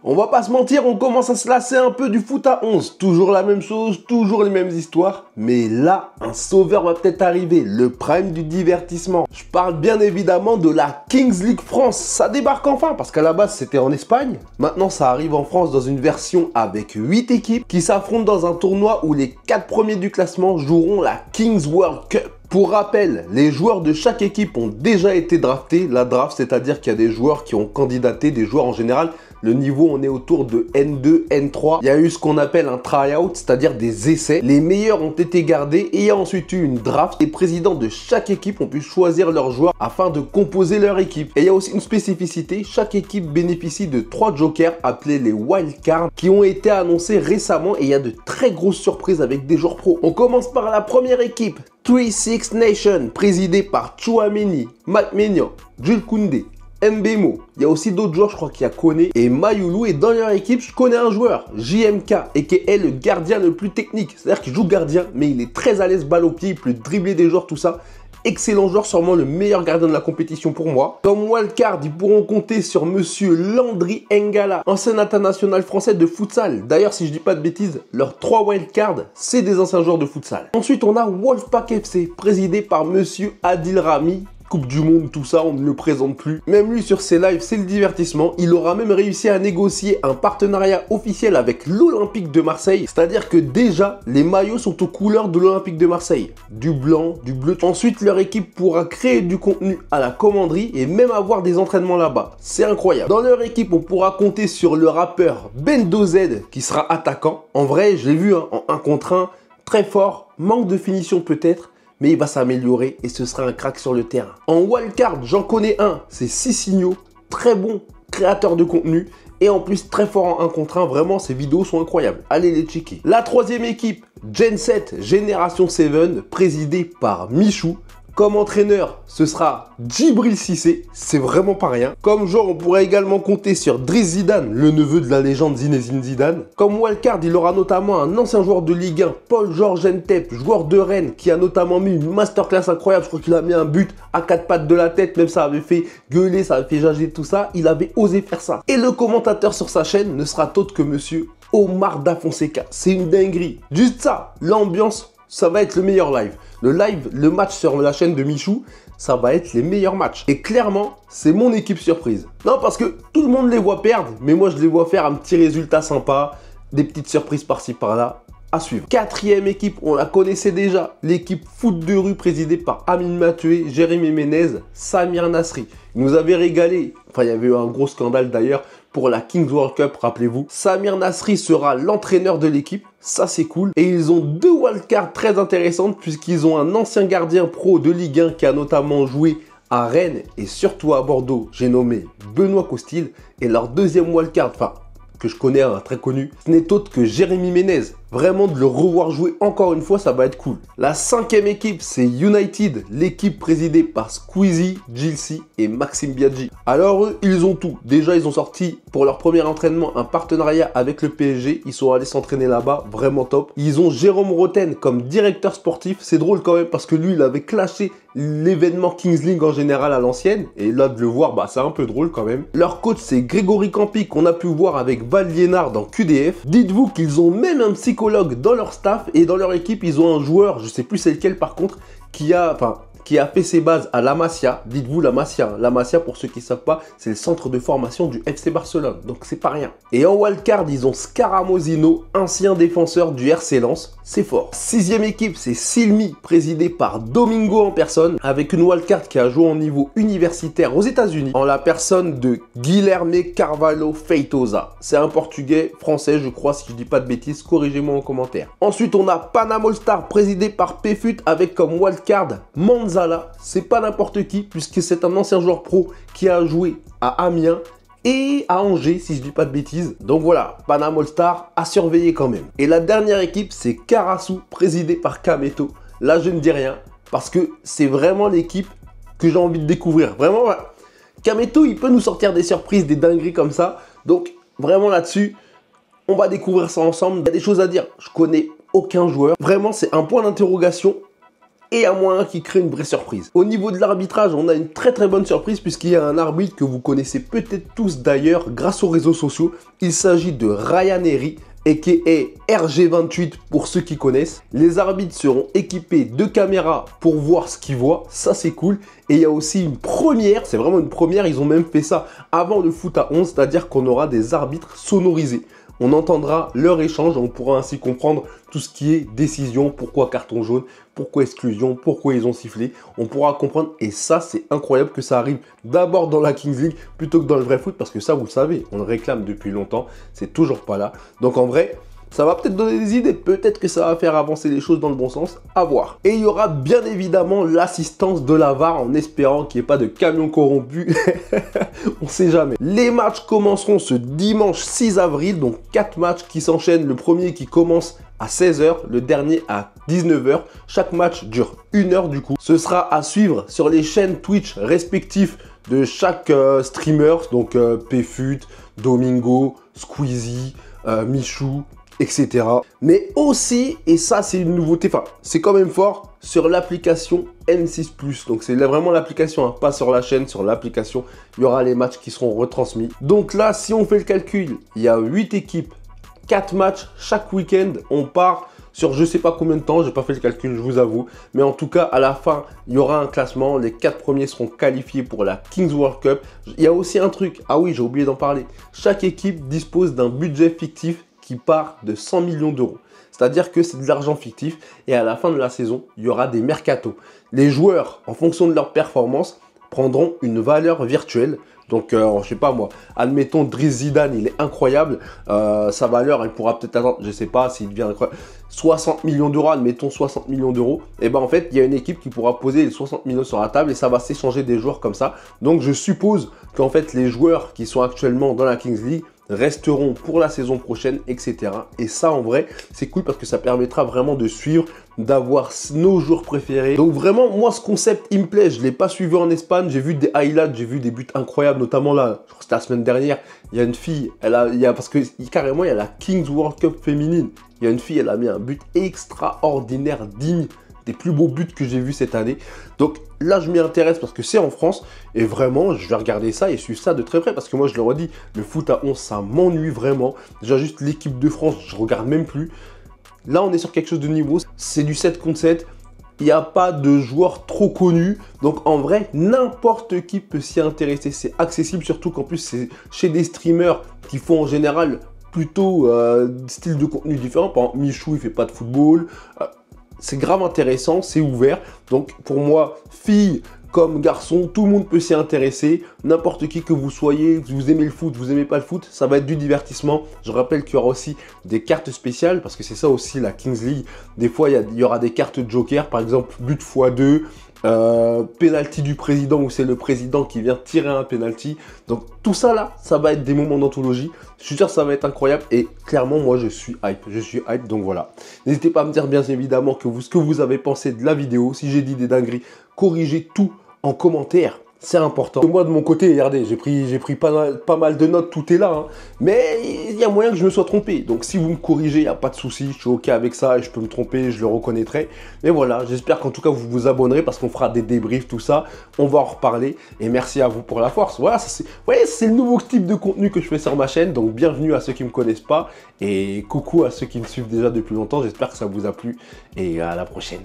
On va pas se mentir, on commence à se lasser un peu du foot à 11. Toujours la même chose, toujours les mêmes histoires. Mais là, un sauveur va peut-être arriver, le prime du divertissement. Je parle bien évidemment de la Kings League France. Ça débarque enfin, parce qu'à la base c'était en Espagne. Maintenant ça arrive en France dans une version avec 8 équipes qui s'affrontent dans un tournoi où les 4 premiers du classement joueront la Kings World Cup. Pour rappel, les joueurs de chaque équipe ont déjà été draftés. La draft, c'est-à-dire qu'il y a des joueurs qui ont candidaté, des joueurs en général. Le niveau, on est autour de N2, N3. Il y a eu ce qu'on appelle un try-out, c'est-à-dire des essais. Les meilleurs ont été gardés et il y a ensuite eu une draft. Les présidents de chaque équipe ont pu choisir leurs joueurs afin de composer leur équipe. Et il y a aussi une spécificité, chaque équipe bénéficie de 3 jokers appelés les wildcards qui ont été annoncés récemment et il y a de très grosses surprises avec des joueurs pros. On commence par la première équipe, 3-6 Nation, présidée par Chouameni, Matt Maignan, Jules Koundé, Mbemo. Il y a aussi d'autres joueurs, je crois qu'il y a Koné et Mayoulou. Et dans leur équipe, je connais un joueur, JMK, et qui est le gardien le plus technique. C'est-à-dire qu'il joue gardien, mais il est très à l'aise, balle au pied, il peut dribbler des joueurs, tout ça. Excellent joueur, sûrement le meilleur gardien de la compétition pour moi. Comme wildcard, ils pourront compter sur monsieur Landry Ngala, ancien international français de futsal. D'ailleurs, si je dis pas de bêtises, leurs 3 wildcards, c'est des anciens joueurs de futsal. Ensuite, on a Wolfpack FC, présidé par monsieur Adil Rami. Coupe du Monde, tout ça, on ne le présente plus. Même lui, sur ses lives, c'est le divertissement. Il aura même réussi à négocier un partenariat officiel avec l'Olympique de Marseille. C'est-à-dire que déjà, les maillots sont aux couleurs de l'Olympique de Marseille. Du blanc, du bleu. Ensuite, leur équipe pourra créer du contenu à la commanderie et même avoir des entraînements là-bas. C'est incroyable. Dans leur équipe, on pourra compter sur le rappeur Bendo Z qui sera attaquant. En vrai, je l'ai vu en 1 contre 1, très fort, manque de finition peut-être, mais il va s'améliorer et ce sera un crack sur le terrain. En wildcard, j'en connais un, c'est Cicinho, très bon créateur de contenu et en plus très fort en 1 contre 1, vraiment ses vidéos sont incroyables. Allez les checker. La troisième équipe, Gen 7 Génération 7, présidée par Michou. Comme entraîneur, ce sera Djibril Cissé, c'est vraiment pas rien. Comme joueur, on pourrait également compter sur Driss Zidane, le neveu de la légende Zinedine Zidane. Comme wildcard, il aura notamment un ancien joueur de Ligue 1, Paul-Georges Ntep, joueur de Rennes, qui a notamment mis une masterclass incroyable. Je crois qu'il a mis un but à 4 pattes de la tête, même ça avait fait gueuler, ça avait fait jager tout ça. Il avait osé faire ça. Et le commentateur sur sa chaîne ne sera autre que monsieur Omar Da Fonseca. C'est une dinguerie. Juste ça, l'ambiance, ça va être le meilleur live. Le match sur la chaîne de Michou, ça va être les meilleurs matchs. Et clairement, c'est mon équipe surprise. Non, parce que tout le monde les voit perdre, mais moi je les vois faire un petit résultat sympa, des petites surprises par-ci par-là. À suivre. Quatrième équipe, on la connaissait déjà, l'équipe foot de rue présidée par Amine Mathieu, Jérémy Ménez, Samir Nasri. Ils nous avaient régalé, enfin il y avait eu un gros scandale d'ailleurs pour la Kings World Cup, rappelez-vous. Samir Nasri sera l'entraîneur de l'équipe, ça c'est cool. Et ils ont 2 wildcards très intéressantes puisqu'ils ont un ancien gardien pro de Ligue 1 qui a notamment joué à Rennes et surtout à Bordeaux, j'ai nommé Benoît Costil. Et leur deuxième wildcard, enfin que je connais, un très connu, ce n'est autre que Jérémy Ménez. Vraiment, de le revoir jouer encore une fois, ça va être cool. La 5e équipe, c'est United, l'équipe présidée par Squeezie, Gilsey et Maxime Biaggi. Alors eux, ils ont tout. Déjà, ils ont sorti pour leur premier entraînement un partenariat avec le PSG. Ils sont allés s'entraîner là-bas, vraiment top. Ils ont Jérôme Roten comme directeur sportif. C'est drôle quand même parce que lui, il avait clashé l'événement Kings League en général à l'ancienne. Et là, de le voir, bah, c'est un peu drôle quand même. Leur coach, c'est Grégory Campi qu'on a pu voir avec Val Liénard dans QDF. Dites-vous qu'ils ont même un psychologue dans leur staff et dans leur équipe, ils ont un joueur, je sais plus c'est lequel par contre, qui a fait ses bases à la Masia. Dites-vous la Masia. La Masia, pour ceux qui ne savent pas, c'est le centre de formation du FC Barcelone. Donc c'est pas rien. Et en wildcard, ils ont Scaramosino, ancien défenseur du RC Lens. C'est fort. 6e équipe, c'est Silmi, présidée par Domingo en personne, avec une wildcard qui a joué en niveau universitaire aux États-Unis, en la personne de Guilherme Carvalho Feitosa. C'est un portugais français, je crois, si je dis pas de bêtises, corrigez-moi en commentaire. Ensuite, on a Panam All Star, présidé par Pfut, avec comme wildcard Manzala. C'est pas n'importe qui, puisque c'est un ancien joueur pro qui a joué à Amiens et à Angers, si je dis pas de bêtises. Donc voilà, Panam All Star à surveiller quand même. Et la dernière équipe, c'est Karasu, présidée par Kameto. Là, je ne dis rien, parce que c'est vraiment l'équipe que j'ai envie de découvrir. Vraiment, voilà. Kameto, il peut nous sortir des surprises, des dingueries comme ça. Donc, vraiment là-dessus, on va découvrir ça ensemble. Il y a des choses à dire. Je connais aucun joueur. Vraiment, c'est un point d'interrogation. et à moyen qui crée une vraie surprise. Au niveau de l'arbitrage, on a une très bonne surprise puisqu'il y a un arbitre que vous connaissez peut-être tous d'ailleurs grâce aux réseaux sociaux. Il s'agit de Ryan Herry, aka RG28 pour ceux qui connaissent. Les arbitres seront équipés de caméras pour voir ce qu'ils voient, ça c'est cool. Et il y a aussi une première, c'est vraiment une première, ils ont même fait ça avant le foot à 11, c'est-à-dire qu'on aura des arbitres sonorisés. On entendra leur échange, on pourra ainsi comprendre tout ce qui est décision, pourquoi carton jaune, pourquoi exclusion, pourquoi ils ont sifflé. On pourra comprendre et ça c'est incroyable que ça arrive d'abord dans la Kings League plutôt que dans le vrai foot parce que ça vous le savez, on le réclame depuis longtemps, c'est toujours pas là. Donc en vrai, ça va peut-être donner des idées, peut-être que ça va faire avancer les choses dans le bon sens, à voir. Et il y aura bien évidemment l'assistance de la VAR en espérant qu'il n'y ait pas de camion corrompu. On sait jamais. Les matchs commenceront ce dimanche 6 avril, donc 4 matchs qui s'enchaînent. Le premier qui commence à 16 h, le dernier à 19 h. Chaque match dure 1 heure du coup. Ce sera à suivre sur les chaînes Twitch respectifs de chaque streamer, donc PFUT, Domingo, Squeezie, Michou, etc. Mais aussi, et ça c'est une nouveauté, enfin c'est quand même fort, sur l'application M6+. Donc c'est vraiment l'application, hein, pas sur la chaîne, sur l'application, il y aura les matchs qui seront retransmis. Donc là, si on fait le calcul, il y a 8 équipes, 4 matchs chaque week-end, on part sur je sais pas combien de temps, j'ai pas fait le calcul, je vous avoue. Mais en tout cas, à la fin, il y aura un classement. Les 4 premiers seront qualifiés pour la Kings World Cup. Il y a aussi un truc, ah oui, j'ai oublié d'en parler. Chaque équipe dispose d'un budget fictif qui part de 100 millions d'euros. C'est-à-dire que c'est de l'argent fictif et à la fin de la saison, il y aura des mercatos. Les joueurs, en fonction de leur performance, prendront une valeur virtuelle. Donc, je sais pas moi, admettons Driss Zidane, il est incroyable. Sa valeur, elle pourra peut-être atteindre, je sais pas s'il devient incroyable, 60 millions d'euros, admettons 60 millions d'euros. Et ben en fait, il y a une équipe qui pourra poser les 60 millions sur la table et ça va s'échanger des joueurs comme ça. Donc, je suppose qu'en fait, les joueurs qui sont actuellement dans la Kings League resteront pour la saison prochaine, etc. Et ça, en vrai, c'est cool parce que ça permettra vraiment de suivre, d'avoir nos joueurs préférés. Donc vraiment, moi, ce concept, il me plaît. Je ne l'ai pas suivi en Espagne. J'ai vu des highlights, j'ai vu des buts incroyables, notamment là, je crois que c'était la semaine dernière, il y a une fille, parce que carrément, il y a la Kings World Cup féminine. Il y a une fille, elle a mis un but extraordinaire, digne des plus beaux buts que j'ai vus cette année. Donc là, je m'y intéresse parce que c'est en France et vraiment, je vais regarder ça et suivre ça de très près parce que moi, je le redis, le foot à 11, ça m'ennuie vraiment. Déjà, juste l'équipe de France, je regarde même plus. Là, on est sur quelque chose de niveau. C'est du 7 contre 7. Il n'y a pas de joueurs trop connus. Donc, en vrai, n'importe qui peut s'y intéresser. C'est accessible, surtout qu'en plus, c'est chez des streamers qui font en général plutôt style de contenu différent. Par exemple, Michou, il fait pas de football. C'est grave intéressant, c'est ouvert. Donc pour moi, fille comme garçon, tout le monde peut s'y intéresser. N'importe qui que vous soyez, vous aimez le foot, vous aimez pas le foot, ça va être du divertissement. Je rappelle qu'il y aura aussi des cartes spéciales parce que c'est ça aussi la Kings League. Des fois, il y aura des cartes joker, par exemple but x2. Penalty du président où c'est le président qui vient tirer un penalty. Donc tout ça là, ça va être des moments d'anthologie. Je suis sûr que ça va être incroyable et clairement moi je suis hype, donc voilà. N'hésitez pas à me dire bien évidemment ce que vous avez pensé de la vidéo. Si j'ai dit des dingueries, corrigez tout en commentaire. C'est important. Moi de mon côté, regardez, j'ai pris pas mal de notes, tout est là. Hein. Mais il y a moyen que je me sois trompé. Donc si vous me corrigez, il n'y a pas de souci. Je suis OK avec ça et je peux me tromper, je le reconnaîtrai. Mais voilà, j'espère qu'en tout cas vous vous abonnerez parce qu'on fera des débriefs, tout ça. On va en reparler. Et merci à vous pour la force. Voilà, c'est le nouveau type de contenu que je fais sur ma chaîne. Donc bienvenue à ceux qui ne me connaissent pas. Et coucou à ceux qui me suivent déjà depuis longtemps. J'espère que ça vous a plu. Et à la prochaine.